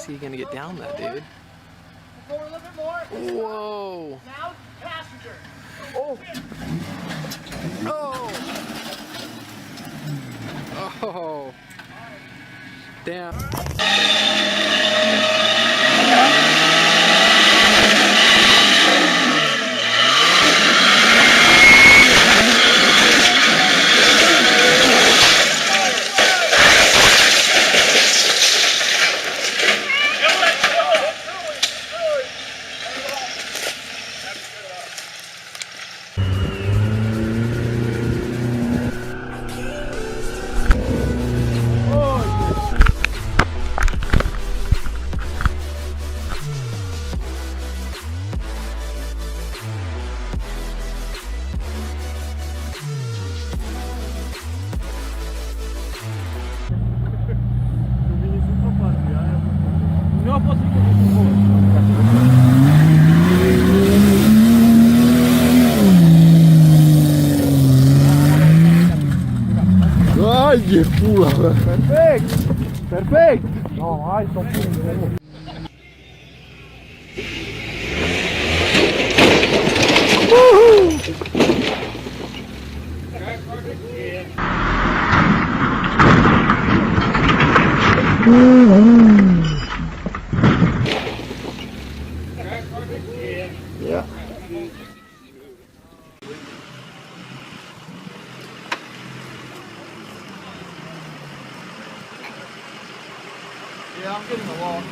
easy are you gonna get down that, dude? Forward a little bit more. Whoa! Now, passenger. Oh! Oh! Oh! Damn. Ai, que pula! Perfeito! Perfeito! Não, ai, só pulando. Yeah. Yeah, I'm getting along.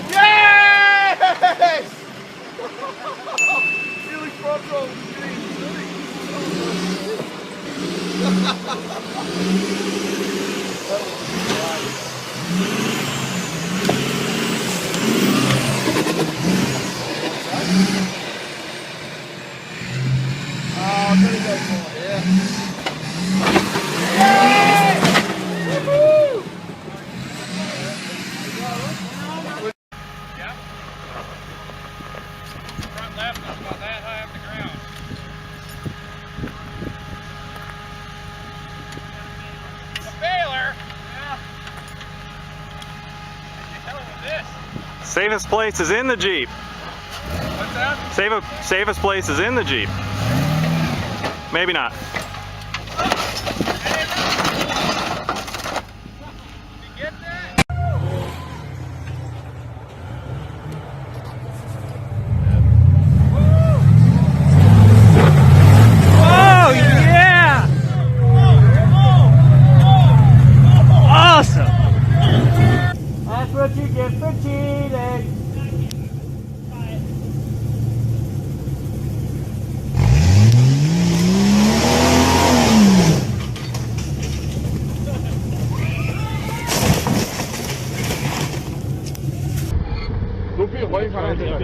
Yes! Really front row. Oh, pretty good for it, yeah. Woohoo! Front left, not about that high off the ground. A failure? Yeah. What the hell was this? Safest place is in the Jeep. What's that? Safest place is in the Jeep. Maybe not. Did you get that? Oh yeah! Awesome! That's what you get for cheating. So viel Heu kann er nicht.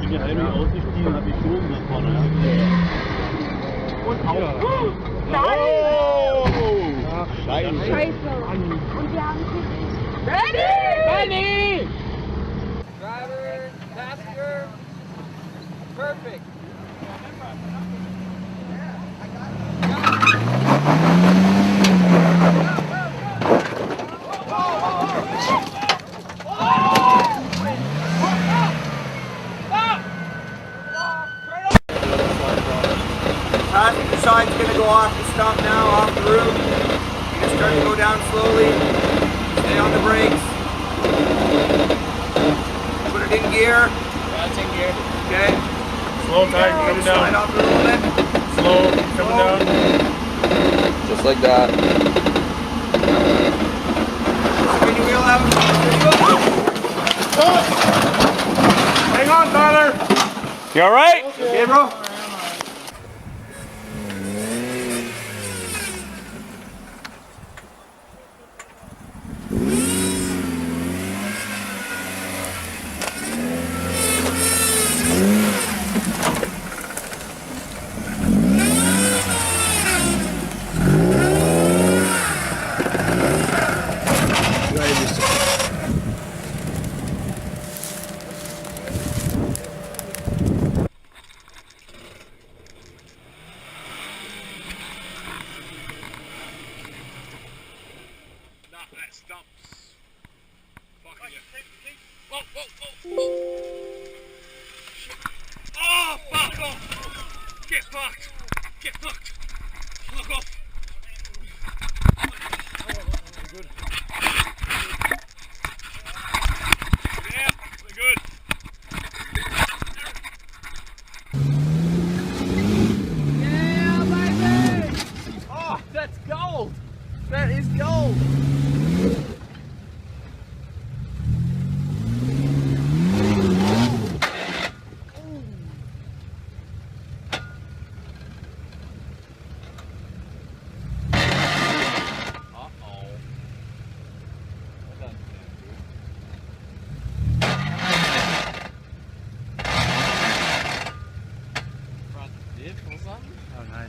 Die geheime Außenstiege habe ich schon nach vorne. Und auch. Oh! Scheiße! Und wir haben Benny! Driver, passenger, perfect. Passenger side's going to go off the stop now, off the roof. You're going to start to go down slowly. Stay on the brakes. Put it in gear. That's in gear. Okay. Slow, tight, coming Slide down. off a little bit. Slow, coming down. Just like that. Spin your wheel out. There you go. Hang on, Tyler. You alright? Okay, bro.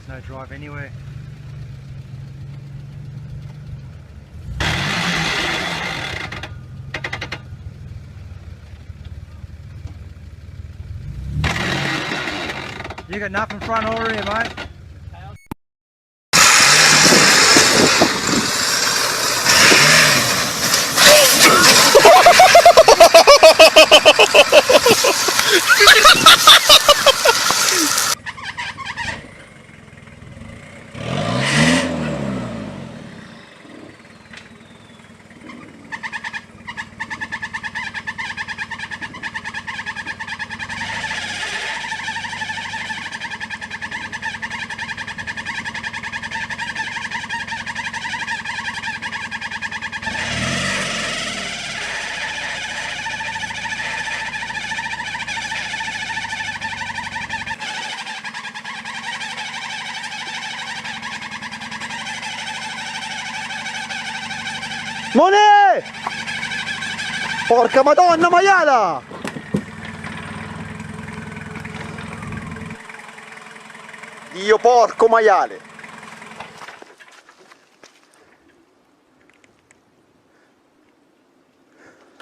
No drive anywhere. You got nothing front or rear, mate. Mone! Porca madonna maiala! Dio porco maiale!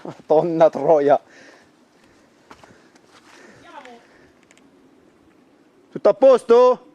Madonna troia! Tutto a posto?